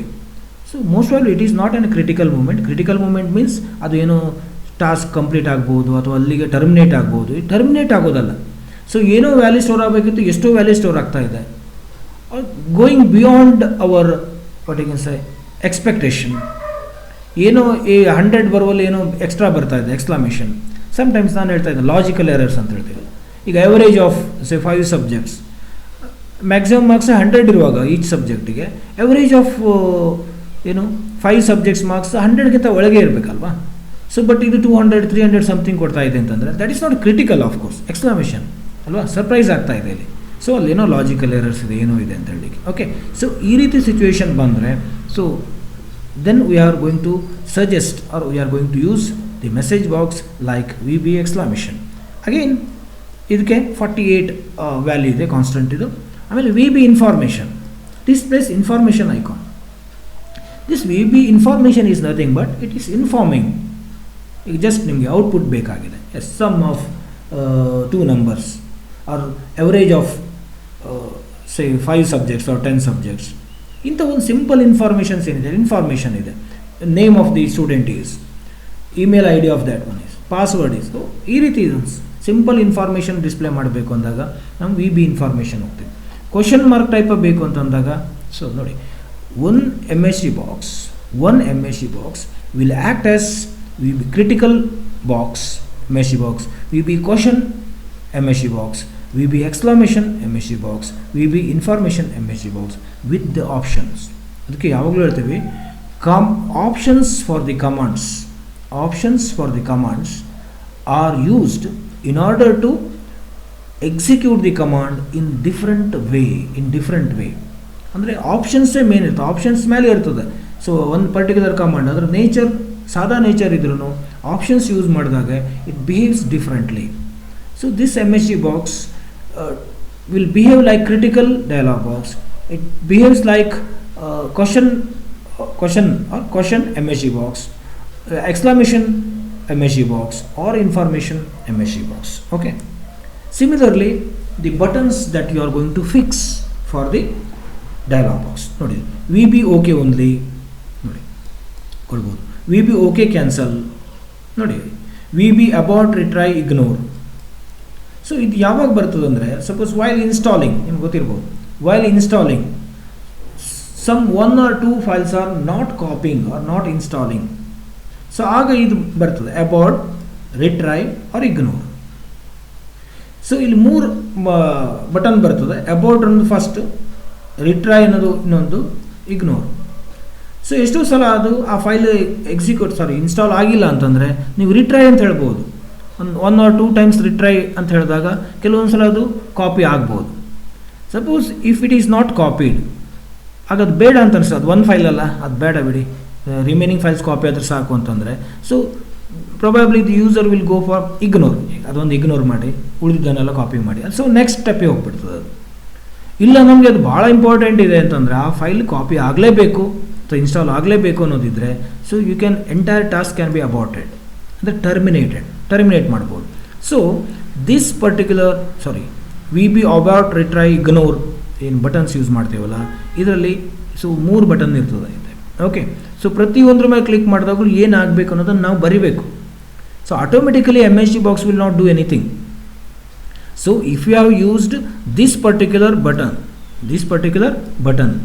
So most all it is not an critical moment. Critical moment means ಅದು ಏನೋ ಟಾಸ್ಕ್ ಕಂಪ್ಲೀಟ್ ಆಗ್ಬೋದು ಅಥವಾ ಅಲ್ಲಿಗೆ ಟರ್ಮಿನೇಟ್ ಆಗ್ಬೋದು. ಈ ಟರ್ಮಿನೇಟ್ ಆಗೋದಲ್ಲ. ಸೊ ಏನೋ value store ಆಗಬೇಕಿತ್ತು, ಎಷ್ಟೋ ವ್ಯಾಲ್ಯೂ ಸ್ಟೋರ್ ಆಗ್ತಾ ಇದೆ, going beyond our what you can say expectation. ಏನೋ ಈ 100 ಬರುವಲ್ಲಿ ಏನೋ ಎಕ್ಸ್ಟ್ರಾ ಬರ್ತಾ ಇದೆ, ಎಕ್ಸ್ಕ್ಲಾಮೇಷನ್. ಸಮ್ಟೈಮ್ಸ್ ನಾನು ಹೇಳ್ತಾ ಇದ್ದೆ ಲಾಜಿಕಲ್ ಎರರ್ಸ್ ಅಂತ ಹೇಳ್ತೀವಿ. ಈಗ average of say 5 subjects, maximum marks 100 ಇರುವಾಗ ಈಚ್ ಸಬ್ಜೆಕ್ಟಿಗೆ ಎವರೇಜ್ ಆಫ್ 5 ಸಬ್ಜೆಕ್ಟ್ಸ್ ಮಾರ್ಕ್ಸ್ 100ಗಿಂತ ಒಳಗೆ ಇರಬೇಕಲ್ವಾ. ಸೊ ಬಟ್ ಇದು 200 300 ಸಮಥಿಂಗ್ ಕೊಡ್ತಾ ಇದೆ ಅಂತಂದರೆ that is not critical of course, exclamation ಅಲ್ವಾ, ಸರ್ಪ್ರೈಸ್ ಆಗ್ತಾ ಇದೆ ಇಲ್ಲಿ. ಸೊ ಅಲ್ಲೇನೋ ಲಾಜಿಕಲ್ ಎರರ್ಸ್ ಇದೆ, ಏನೋ ಇದೆ ಅಂತ ಹೇಳಲಿಕ್ಕೆ. ಓಕೆ, ಸೊ ಈ ರೀತಿ ಸಿಚುವೇಶನ್ ಬಂದರೆ, so then we are going to suggest or we are going to use the message box like VB exclamation. Again ಇದಕ್ಕೆ 48 ವ್ಯಾಲ್ಯೂ ಇದೆ, ಕಾನ್ಸ್ಟೆಂಟ್ ಇದು. ಆಮೇಲೆ VB information displays information icon. This VB information is nothing but it is informing. ಈಗ just ನಿಮಗೆ output ಬೇಕಾಗಿದೆ, as sum of 2 numbers or average of say 5 subjects or 10 subjects. ಇಂಥ ಒಂದು simple informations ಏನಿದೆ, information ಇದೆ, name of the student is, email I D of that one is, password is. So ಈ ರೀತಿ simple information display ಮಾಡಬೇಕು ಅಂದಾಗ ನಾವು V B information ಹೋಗ್ತೀವಿ. ಕ್ವಶನ್ ಮಾರ್ಕ್ ಟೈಪ್ ಬೇಕು ಅಂತಂದಾಗ, ಸೊ ನೋಡಿ, one M S C box will act as V B critical box M S C box, V B question M S C box VB exclamation MSG box, VB information MSG box with the options. ಅದಕ್ಕೆ ಯಾವಾಗಲೂ ಹೇಳ್ತೀವಿ options for the commands are used in order to execute the command in different way. ಅಂದರೆ ಆಪ್ಷನ್ಸೇ main ಇರ್ತದೆ, options ಮೇಲೆ ಇರ್ತದೆ. So ಒಂದು particular command ಅದರ nature ಸಾದಾ ನೇಚರ್ ಇದ್ರೂ ಆಪ್ಷನ್ಸ್ ಯೂಸ್ ಮಾಡಿದಾಗ it behaves differently. So this MSG box will behave like critical dialog box. It behaves like question MSG box, exclamation MSG box, or information MSG box. Okay. Similarly, the buttons that you are going to fix for the dialog box. Nodi, VB OK only. Nodi, kodbodu. VB OK cancel. Nodi, VB abort, retry, ignore. So ಇದು ಯಾವಾಗ ಬರ್ತದೆ ಅಂದರೆ, suppose while installing, ನಿಮ್ಗೆ ಗೊತ್ತಿರ್ಬೋದು, while installing some 1 or 2 files are not copying or not installing. So ಆಗ ಇದು ಬರ್ತದೆ abort, retry or ignore. So ಇಲ್ಲಿ 3 ಬಟನ್ ಬರ್ತದೆ. ಅಬಾರ್ಟ್ ಅನ್ನೋದು ಫಸ್ಟ್, ರಿಟ್ರೈ ಅನ್ನೋದು ಇನ್ನೊಂದು, ಇಗ್ನೋರ್. ಸೊ ಎಷ್ಟೋ ಸಲ ಅದು ಆ ಫೈಲ್ ಇನ್ಸ್ಟಾಲ್ ಆಗಿಲ್ಲ ಅಂತಂದರೆ ನೀವು ರಿಟ್ರೈ ಅಂತ ಹೇಳ್ಬೋದು. 1 or 2 ಟೈಮ್ಸ್ ರಿಟ್ರೈ ಅಂತ ಹೇಳಿದಾಗ ಕೆಲವೊಂದು ಸಲ ಅದು ಕಾಪಿ ಆಗ್ಬೋದು. Suppose if it is not copied, ಆಗ ಅದು ಬೇಡ ಅಂತ ಅನಿಸ್ತದೆ, ಅದು ಒಂದು ಫೈಲ್ ಅಲ್ಲ, ಅದು ಬೇಡ ಬಿಡಿ, ರಿಮೈನಿಂಗ್ ಫೈಲ್ಸ್ ಕಾಪಿ ಆದ್ರೆ ಸಾಕು ಅಂತಂದರೆ, so probably the user will go for ignore. ಅದೊಂದು ಇಗ್ನೋರ್ ಮಾಡಿ ಉಳಿದನ್ನೆಲ್ಲ ಕಾಪಿ ಮಾಡಿ, ಸೊ ನೆಕ್ಸ್ಟ್ ಸ್ಟೆಪ್ಪಿಗೆ ಹೋಗ್ಬಿಡ್ತದೆ ಅದು. ಇಲ್ಲ ನಮಗೆ ಅದು ಭಾಳ ಇಂಪಾರ್ಟೆಂಟ್ ಇದೆ ಅಂತಂದರೆ ಆ ಫೈಲ್ ಕಾಪಿ ಆಗಲೇಬೇಕು ಅಥವಾ ಇನ್ಸ್ಟಾಲ್ ಆಗಲೇಬೇಕು ಅನ್ನೋದಿದ್ರೆ, so you can entire task can be aborted, ಅಂದರೆ ಟರ್ಮಿನೇಟ್ ಮಾಡ್ಬೋದು. So this particular VB abort, retry, ignore ಏನು ಬಟನ್ಸ್ ಯೂಸ್ ಮಾಡ್ತೀವಲ್ಲ ಇದರಲ್ಲಿ ಸೊ 3 ಬಟನ್ ಇರ್ತದೆ. ಓಕೆ, ಸೊ ಪ್ರತಿಯೊಂದ್ರ ಮೇಲೆ ಕ್ಲಿಕ್ ಮಾಡಿದಾಗಲೂ ಏನಾಗಬೇಕು ಅನ್ನೋದನ್ನು ನಾವು ಬರಿಬೇಕು. So automatically MSG box will not do anything. So if you have used this particular button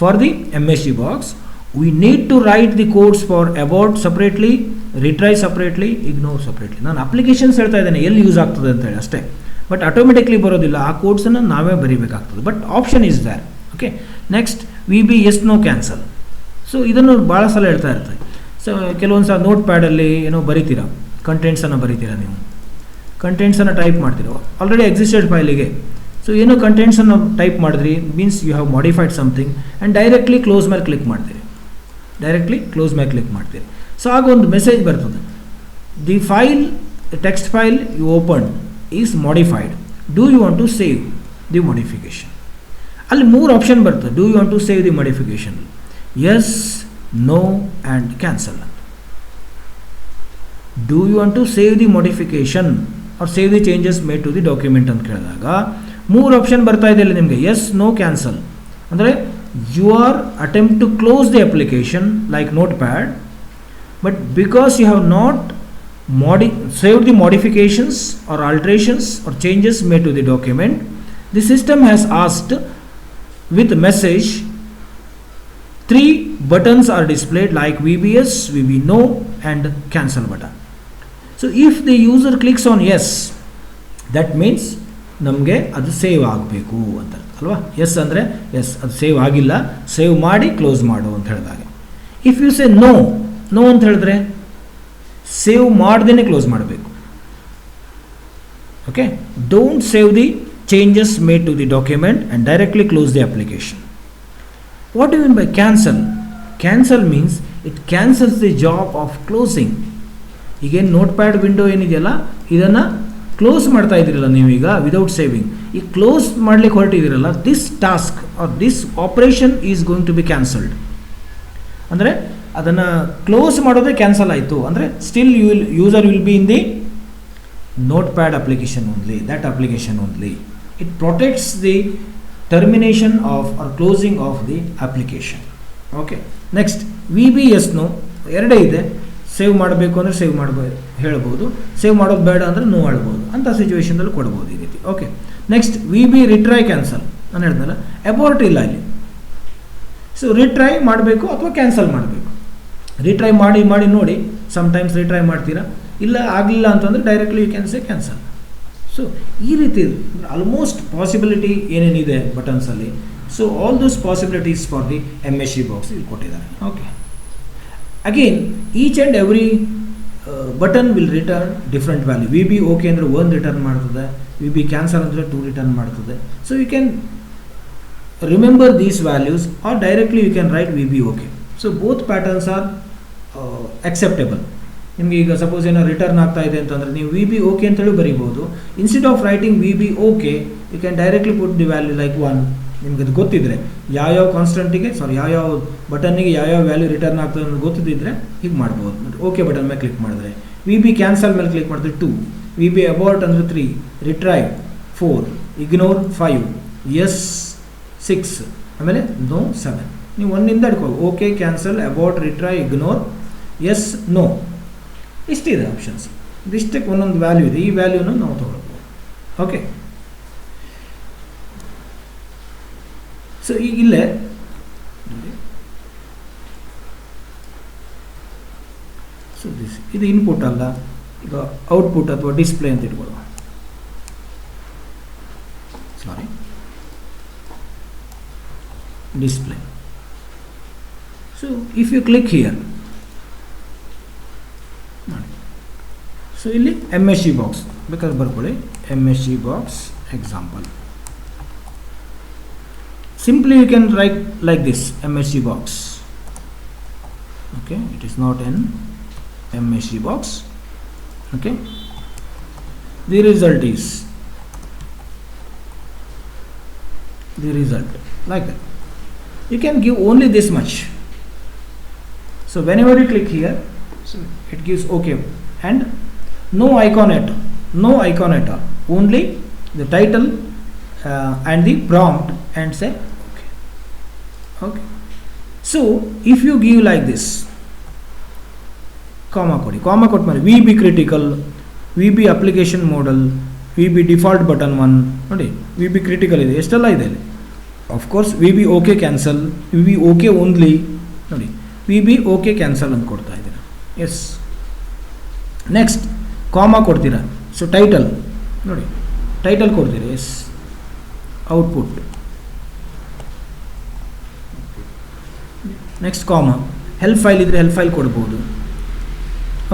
for the MSG box, we need to write the codes for abort separately, retry separately, ignore separately. ನಾನು applications ಹೇಳ್ತಾ ಇದ್ದೇನೆ ಎಲ್ಲಿ use ಆಗ್ತದೆ ಅಂತ ಹೇಳಿ ಅಷ್ಟೇ, but automatically ಬರೋದಿಲ್ಲ, ಆ ಕೋಡ್ಸನ್ನು ನಾವೇ ಬರೀಬೇಕಾಗ್ತದೆ. But option is there. Okay, next VB yes no cancel. So ಇದನ್ನು ಭಾಳ ಸಲ ಹೇಳ್ತಾ ಇರ್ತಾರೆ. ಸೊ ಕೆಲವೊಂದು ಸಲ ನೋಟ್ ಪ್ಯಾಡಲ್ಲಿ ಏನೋ ಬರಿತೀರಾ, ಕಂಟೆಂಟ್ಸನ್ನು ಬರಿತೀರಾ, ನೀವು ಕಂಟೆಂಟ್ಸನ್ನು ಟೈಪ್ ಮಾಡ್ತೀರ ಆಲ್ರೆಡಿ ಎಕ್ಸಿಸ್ಟೆಡ್ ಫೈಲಿಗೆ. ಸೊ ಏನೋ ಕಂಟೆಂಟ್ಸನ್ನು ಟೈಪ್ ಮಾಡಿದ್ರಿ, means you have modified something and directly close ಮೇಲೆ ಕ್ಲಿಕ್ ಮಾಡ್ತೀರಿ. ಸೊ ಆಗ ಒಂದು ಮೆಸೇಜ್ ಬರ್ತದೆ, the file, text file you open is modified, do you want to save the modification. ಅಲ್ಲಿ 3 ಆಪ್ಷನ್ ಬರ್ತದೆ. Do you want to save the modification, yes, no and cancel. Do you want to save the modification or save the changes made to the document ಅಂತ ಕೇಳಿದಾಗ 3 option ಬರ್ತಾ ಇದೆ ಇಲ್ಲಿ ನಿಮಗೆ, yes, no, cancel. ಅಂದರೆ you are attempt to close the application like Notepad, but because you have not saved the modifications or alterations or changes made to the document, the system has asked with message 3 buttons are displayed like VBS, VB no and cancel button. So if the user clicks on yes, that means ನಮಗೆ ಅದು save ಆಗಬೇಕು ಅಂತ ಅಲ್ವಾ. S ಅಂದರೆ S, ಅದು save ಆಗಿಲ್ಲ, save ಮಾಡಿ close ಮಾಡು ಅಂತ ಹೇಳಿದಾಗ. ಇಫ್ ಯು ಸೇ ನೋ ಅಂತ ಹೇಳಿದ್ರೆ ಸೇವ್ ಮಾಡ್ದೇ ಕ್ಲೋಸ್ ಮಾಡಬೇಕು. Okay, don't save the changes made to the document and directly close the application. What you mean by cancel? Cancel means it cancels the job of closing. ಈಗೇನು notepad window ಏನಿದೆಯಲ್ಲ ಇದನ್ನು close ಮಾಡ್ತಾ ಇದ್ದೀರಲ್ಲ ನೀವೀಗ without saving, ಈ close ಮಾಡ್ಲಿಕ್ಕೆ ಹೊರಟಿದ್ದೀರಲ್ಲ, this task or this operation is going to be cancelled. ಅಂದರೆ ಅದನ್ನು ಕ್ಲೋಸ್ ಮಾಡೋದೇ ಕ್ಯಾನ್ಸಲ್ ಆಯಿತು ಅಂದರೆ still user will be in the notepad application only, that application only. It protects the termination of or closing of the application. Okay, next VB yes no ಎರಡೇ ಇದೆ. Save ಮಾಡಬೇಕು ಅಂದರೆ save ಮಾಡ್ಬೋದು ಹೇಳ್ಬೋದು, save ಮಾಡೋದು ಬೇಡ ಅಂದರೆ no ಹೇಳ್ಬೋದು, ಅಂಥ ಸಿಚುವೇಶನ್ದಲ್ಲಿ ಕೊಡ್ಬೋದು ಈ ರೀತಿ. Okay, next VB retry cancel. ನಾನು ಹೇಳಿದ್ನಲ್ಲ ಅಬಾರ್ಟ್ ಇಲ್ಲ ಇಲ್ಲಿ. ಸೊ ರಿಟ್ರೈ ಮಾಡಬೇಕು ಅಥವಾ ಕ್ಯಾನ್ಸಲ್ ಮಾಡಬೇಕು. ರಿಟ್ರೈ ಮಾಡಿ ನೋಡಿ, ಸಮ್ಟೈಮ್ಸ್ ರಿಟ್ರೈ ಮಾಡ್ತೀರಾ, ಇಲ್ಲ ಆಗಲಿಲ್ಲ ಅಂತಂದರೆ directly you can say cancel. So ಈ ರೀತಿ ಆಲ್ಮೋಸ್ಟ್ ಪಾಸಿಬಿಲಿಟಿ ಏನೇನಿದೆ ಬಟನ್ಸಲ್ಲಿ, so all those possibilities for the MSC box ಇಲ್ಲಿ ಕೊಟ್ಟಿದ್ದಾರೆ. Okay, again each and every button will return different value. VB okay ಅಂದರೆ 1 ರಿಟರ್ನ್ ಮಾಡ್ತದೆ, VB ಕ್ಯಾನ್ಸಲ್ ಅಂದರೆ 2 return ಮಾಡ್ತದೆ. So you can remember these values or directly you can write VB okay. So both patterns are acceptable. ನಿಮಗೆ ಈಗ suppose ಏನೋ return ಆಗ್ತಾ ಇದೆ ಅಂತಂದರೆ ನೀವು VB ಓಕೆ ಅಂತೇಳಿ ಬರೀಬೋದು. Instead of writing VB okay you can directly put the value like 1. ನಿಮ್ಗೆ ಅದು ಗೊತ್ತಿದ್ದರೆ ಯಾವ್ಯಾವ ಕಾನ್ಸ್ಟೆಂಟಿಗೆ ಯಾವ್ಯಾವ ಬಟನ್ನಿಗೆ ಯಾವ್ಯಾವ ವ್ಯಾಲ್ಯೂ ರಿಟರ್ನ್ ಆಗ್ತದೆ ಅನ್ನೋದು ಗೊತ್ತಿದ್ದರೆ ಹೀಗೆ ಮಾಡ್ಬೋದು. ಓಕೆ ಬಟನ್ ಮೇಲೆ ಕ್ಲಿಕ್ ಮಾಡಿದ್ರೆ VB ಕ್ಯಾನ್ಸಲ್ ಮೇಲೆ ಕ್ಲಿಕ್ ಮಾಡಿದ್ರೆ 2, VB ಅಬೌಟ್ ಅಂದರೆ 3, ರಿಟ್ರೈವ್ 4, ಇಗ್ನೋರ್ 5, ಎಸ್ 6, ಆಮೇಲೆ ನೋ 7. ನೀವು ಒಂದಿಂದ ಹಿಡ್ಕೋ okay, cancel, about, retry, ignore, yes, no, ಇಷ್ಟಿದೆ ಆಪ್ಷನ್ಸ್. ಇದಿಷ್ಟಕ್ಕೆ ಒಂದೊಂದು ವ್ಯಾಲ್ಯೂ ಇದೆ. ಈ ವ್ಯಾಲ್ಯೂನ ನಾವು ತೊಗೊಳ್ಬೋದು. ಓಕೆ, ಸೊ ಈಗ ಇಲ್ಲೇ ಸೊ ಇದು ಇನ್ಪುಟ್ ಅಲ್ಲ, ಈಗ ಔಟ್ಪುಟ್ ಅಥವಾ ಡಿಸ್ಪ್ಲೇ ಅಂತ ಇಟ್ಕೊಳ್ಳೋ. Sorry, display. So if you click here, so ಇಲ್ಲಿ MSC ಬಾಕ್ಸ್ ಬೇಕಾದ್ರೆ ಬರ್ಕೊಳ್ಳಿ, MSC box example. Simply you can write like this, MSC box. Okay, it is not an MSC box. Okay, the result is the result like that. You can give only this much. So whenever you click here, so it gives okay, and no icon at all, no icon at all, only the title and the prompt, and say okay. So if you give like this, comma ಕೊಟ್ಟು ಮಾಡಿ VB critical, VB application model, VB default button 1 ನೋಡಿ, VB critical ಇದೆ, ಎಷ್ಟೆಲ್ಲ ಇದೆ ಇಲ್ಲಿ. Of course VB okay cancel, VB okay only ನೋಡಿ, VB okay cancel ಅಂತ ಕೊಡ್ತಾ ಇದ್ದೀರಾ. ಎಸ್, ನೆಕ್ಸ್ಟ್ ಕಾಮಾ ಕೊಡ್ತೀರಾ. ಸೊ ಟೈಟಲ್ ನೋಡಿ, ಟೈಟಲ್ ಕೊಡ್ತೀರಾ. Yes, output, next comma, help file ಇದ್ದರೆ ಹೆಲ್ಪ್ ಫೈಲ್ ಕೊಡ್ಬೋದು.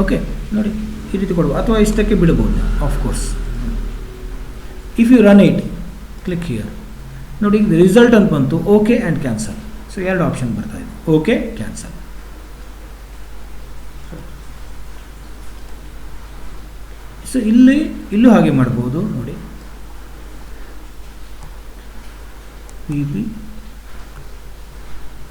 ಓಕೆ ನೋಡಿ, ಈ ರೀತಿ ಕೊಡ್ಬೋದು, ಅಥವಾ ಇಷ್ಟಕ್ಕೆ ಬಿಡ್ಬೋದು. Of course if you run it, click here ನೋಡಿ, ರಿಸಲ್ಟ್ ಅಂತ ಬಂತು, okay and cancel. So 2 option ಬರ್ತಾ ಇದೆ, ಓಕೆ, ಕ್ಯಾನ್ಸಲ್. ಸೊ ಇಲ್ಲೂ ಹಾಗೆ ಮಾಡ್ಬೋದು ನೋಡಿ.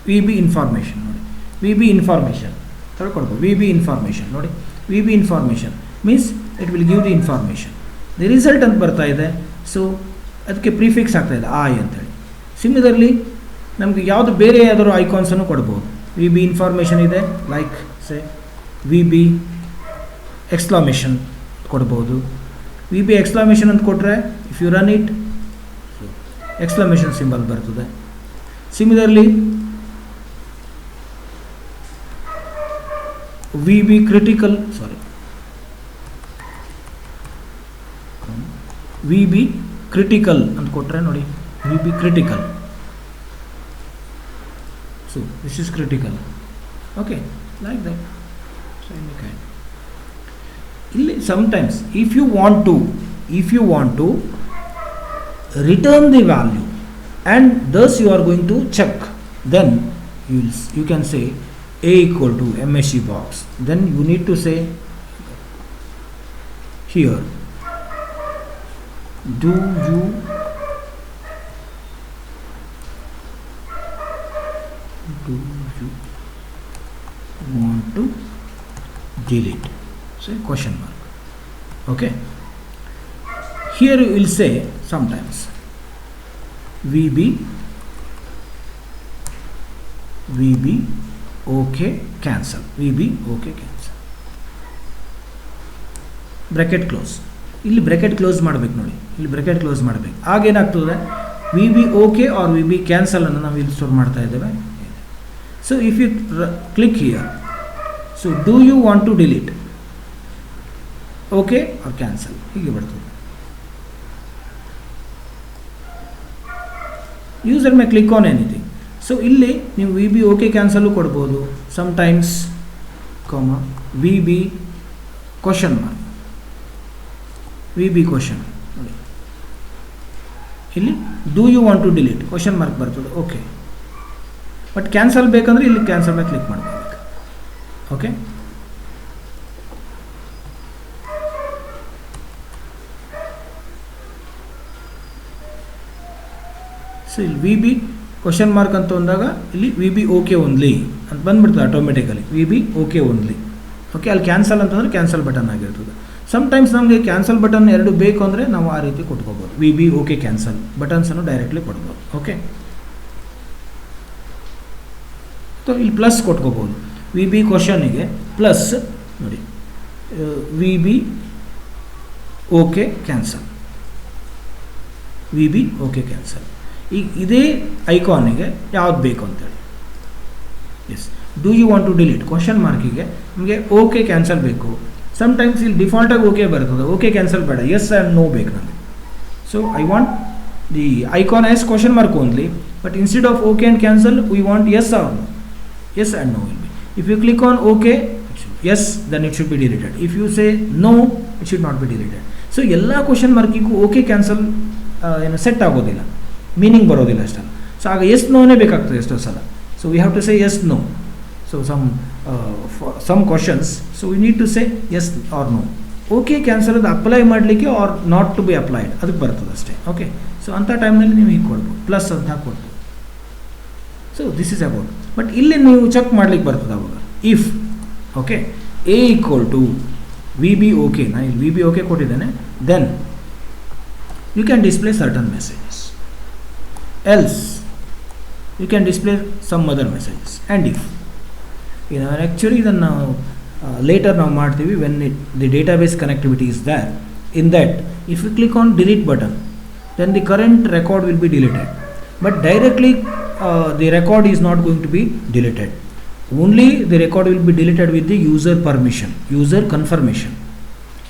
VB ಇನ್ಫಾರ್ಮೇಷನ್ ನೋಡಿ, VB ಇನ್ಫಾರ್ಮೇಷನ್ ತಗೊಳ್ಕೊಡ್ಬೋದು. VB ಇನ್ಫಾರ್ಮೇಷನ್ ನೋಡಿ, VB information means it will give the information. The result ಅಂತ ಬರ್ತಾ ಇದೆ. ಸೊ ಅದಕ್ಕೆ ಪ್ರಿಫಿಕ್ಸ್ ಆಗ್ತಾ ಇದೆ ಆಯ್ ಅಂತೇಳಿ. ಸಿಮಿಲರ್ಲಿ ನಮಗೆ ಯಾವುದು ಬೇರೆ ಯಾವ್ದಾದ್ರು ಐಕಾನ್ಸನ್ನು ಕೊಡ್ಬೋದು. VB ಇನ್ಫಾರ್ಮೇಷನ್ ಇದೆ, ಲೈಕ್ ಸೇ VB ಎಕ್ಸ್ಕ್ಲಾಮೇಷನ್ ಕೊಡ್ಬೋದು. VB ಎಕ್ಸ್ಕ್ಲಾಮೇಷನ್ ಅಂತ ಕೊಟ್ಟರೆ if you run it, exclamation symbol ಬರ್ತದೆ. Similarly VB critical, sorry, VB critical ಅಂತ ಕೊಟ್ಟರೆ ನೋಡಿ, VB critical. So this is critical. Okay, like that. So any kind. Illi sometimes if you want to return the value and thus you are going to check, then you can say A equal to MSC box. Then you need to say here, do you want to delete? Say question mark. Okay. Here you will say sometimes VB okay cancel, VB okay cancel, bracket close. ಇಲ್ಲಿ bracket close ಮಾಡಬೇಕು ನೋಡಿ, ಇಲ್ಲಿ bracket close ಮಾಡಬೇಕು. ಆಗೇನಾಗ್ತದೆ, VB okay or VB cancel ಅನ್ನು ನಾವು ಇಲ್ಲಿ store ಮಾಡ್ತಾ ಇದ್ದೇವೆ. So if you click here, so do you want to delete, okay or cancel, ಹೀಗೆ ಬರ್ತದೆ. User may click on anything. So ಇಲ್ಲಿ ನೀವು ವಿ ಬಿ ಓಕೆ ಕ್ಯಾನ್ಸಲು ಕೊಡ್ಬೋದು. Sometimes V B question mark, V B question ನೋಡಿ ಇಲ್ಲಿ do you want to delete question mark ಬರ್ತದೆ. Okay, but cancel ಬೇಕಂದ್ರೆ ಇಲ್ಲಿ ಕ್ಯಾನ್ಸಲ್ ಮೇಲೆ ಕ್ಲಿಕ್ ಮಾಡಬೇಕು. ಓಕೆ, ಸೊ ಇಲ್ಲಿ ವಿ ಬಿ ಕ್ವಶನ್ ಮಾರ್ಕ್ ಅಂತ ಅಂದಾಗ ಇಲ್ಲಿ ವಿ ಬಿ ಓಕೆ ಓನ್ಲಿ ಅಂತ ಬಂದ್ಬಿಡ್ತದೆ automatically, V B okay only. Okay, ಅಲ್ಲಿ ಕ್ಯಾನ್ಸಲ್ ಅಂತಂದರೆ ಕ್ಯಾನ್ಸಲ್ ಬಟನ್ ಆಗಿರ್ತದೆ. ಸಮ್ಟೈಮ್ಸ್ ನಮಗೆ ಕ್ಯಾನ್ಸಲ್ ಬಟನ್ ಎರಡು ಬೇಕು ಅಂದರೆ ನಾವು ಆ ರೀತಿ ಕೊಟ್ಕೋಬೋದು, ವಿ ಬಿ ಓಕೆ ಕ್ಯಾನ್ಸಲ್ ಬಟನ್ಸನ್ನು ಡೈರೆಕ್ಟ್ಲಿ ಕೊಡ್ಬೋದು. ಓಕೆ, ಸೊ ಇಲ್ಲಿ ಪ್ಲಸ್ ಕೊಟ್ಕೋಬೋದು. ವಿ ಬಿ ಕ್ವಶನಿಗೆ ಪ್ಲಸ್ ನೋಡಿ V B okay cancel, V B okay cancel. ಈಗ ಇದೇ ಐಕಾನಿಗೆ ಯಾವ್ದು ಬೇಕು ಅಂತೇಳಿ, yes do you want to delete question ಮಾರ್ಕಿಗೆ ನಿಮಗೆ ಓಕೆ ಕ್ಯಾನ್ಸಲ್ ಬೇಕು. ಸಮ್ಟೈಮ್ಸ್ ಇಲ್ಲಿ ಡಿಫಾಲ್ಟಾಗಿ ಓಕೆ ಬರ್ತದೆ, ಓಕೆ ಕ್ಯಾನ್ಸಲ್ ಬೇಡ, ಎಸ್ ಆ್ಯಂಡ್ ನೋ ಬೇಕು ನನಗೆ. So I want the icon as question mark only, but instead of okay and cancel we want yes or no, yes and no will be. If you click on okay yes then it should be deleted, if you say no it should not be deleted. So ಎಲ್ಲ question ಮಾರ್ಕಿಗೂ okay cancel ಏನು set ಆಗೋದಿಲ್ಲ, meaning ಬರೋದಿಲ್ಲ ಅಷ್ಟಲ್ಲ. So ಆಗ yes ನೋನೇ ಬೇಕಾಗ್ತದೆ ಎಷ್ಟೋ ಸಲ. So we have to say yes no. So some questions so we need to say yes or no. Okay cancel ಅದು ಅಪ್ಲೈ ಮಾಡಲಿಕ್ಕೆ or not to be applied ಅದಕ್ಕೆ ಬರ್ತದೆ ಅಷ್ಟೇ. ಓಕೆ, ಸೊ ಅಂಥ ಟೈಮ್ನಲ್ಲಿ ನೀವು ಹೀಗೆ ಕೊಡ್ಬೋದು, ಪ್ಲಸ್ ಅಂತ ಹಾಕ್ಕೊಡ್ಬೋದು. So this is about. But ಇಲ್ಲಿ ನೀವು ಚೆಕ್ ಮಾಡ್ಲಿಕ್ಕೆ ಬರ್ತದೆ ಅವಾಗ if okay a equal to V B okay, ನಾನು ಇಲ್ಲಿ ವಿ ಬಿ ಓಕೆ ಕೊಟ್ಟಿದ್ದೇನೆ, then you can display certain messages, else you can display some other messages. And if actually ಇದನ್ನು later ನಾವು ಮಾಡ್ತೀವಿ when the database connectivity is there. In that if you click on delete button then the current record will be deleted, but directly the record is not going to be deleted. Only the record will be deleted with the user permission, user confirmation.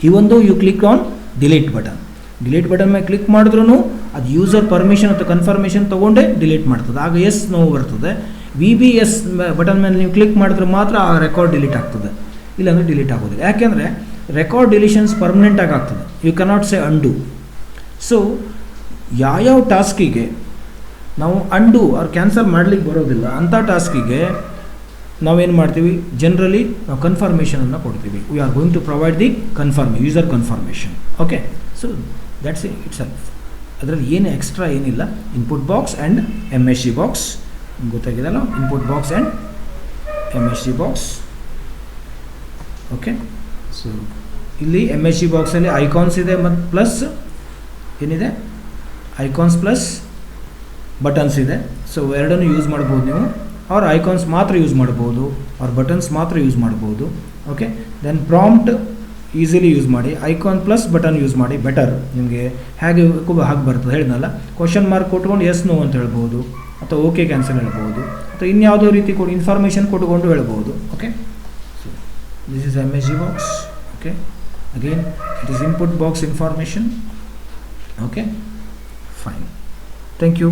Even though you click on delete button, delete button ಮೇಲೆ click ಮಾಡಿದ್ರೂ ಅದು user permission ಅಥವಾ confirmation ತೊಗೊಂಡೇ delete ಮಾಡ್ತದೆ. ಆಗ S no ಬರ್ತದೆ. V B S button ಮೇಲೆ ನೀವು click ಮಾಡಿದ್ರೆ ಮಾತ್ರ ಆ ರೆಕಾರ್ಡ್ ಡಿಲೀಟ್ ಆಗ್ತದೆ, ಇಲ್ಲಾಂದರೆ ಡಿಲೀಟ್ ಆಗೋದಿಲ್ಲ. ಯಾಕೆಂದರೆ ರೆಕಾರ್ಡ್ ಡಿಲೀಷನ್ಸ್ ಪರ್ಮನೆಂಟಾಗಿ ಆಗ್ತದೆ, you cannot say undo. So ಯಾವ್ಯಾವ ಟಾಸ್ಕಿಗೆ ನಾವು ಅಂಡು ಅವ್ರು ಕ್ಯಾನ್ಸಲ್ ಮಾಡಲಿಕ್ಕೆ ಬರೋದಿಲ್ಲ ಅಂಥ ಟಾಸ್ಕಿಗೆ ನಾವೇನು ಮಾಡ್ತೀವಿ, ಜನರಲಿ ನಾವು ಕನ್ಫರ್ಮೇಷನನ್ನು ಕೊಡ್ತೀವಿ. We are going to provide the user confirmation. Okay, so that's itself. ಅದರಲ್ಲಿ ಏನು ಎಕ್ಸ್ಟ್ರಾ ಏನಿಲ್ಲ. Input box and M S C box ಗೊತ್ತಾಗಿದೆಲ್ಲ, input box and M S C box. Okay, so ಇಲ್ಲಿ M S C ಬಾಕ್ಸಲ್ಲಿ icons ಇದೆ ಮತ್ತು plus ಏನಿದೆ, icons plus buttons ಇದೆ. ಸೊ ಎರಡನ್ನೂ ಯೂಸ್ ಮಾಡ್ಬೋದು ನೀವು. ಅವ್ರ ಐಕಾನ್ಸ್ ಮಾತ್ರ ಯೂಸ್ ಮಾಡ್ಬೋದು, ಅವ್ರ ಬಟನ್ಸ್ ಮಾತ್ರ ಯೂಸ್ ಮಾಡ್ಬೋದು. Okay, then prompt easily use ಮಾಡಿ, ಐಕಾನ್ ಪ್ಲಸ್ ಬಟನ್ ಯೂಸ್ ಮಾಡಿ, ಬೆಟರ್. ನಿಮಗೆ ಹೇಗೆ ಹಾಗೆ ಬರ್ತದೆ ಹೇಳಿದ್ನಲ್ಲ, ಕ್ವಶನ್ ಮಾರ್ಕ್ ಕೊಟ್ಕೊಂಡು ಎಸ್ ನೋ ಅಂತ ಹೇಳ್ಬೋದು, ಅಥವಾ ಓಕೆ ಕ್ಯಾನ್ಸಲ್ ಹೇಳ್ಬೋದು, ಅಥವಾ ಇನ್ಯಾವುದೋ ರೀತಿ ಕೊಟ್ಟು ಇನ್ಫಾರ್ಮೇಷನ್ ಕೊಟ್ಕೊಂಡು ಹೇಳ್ಬೋದು. Okay, so this is M S G box. Okay, again it is input box information. Okay, fine, thank you.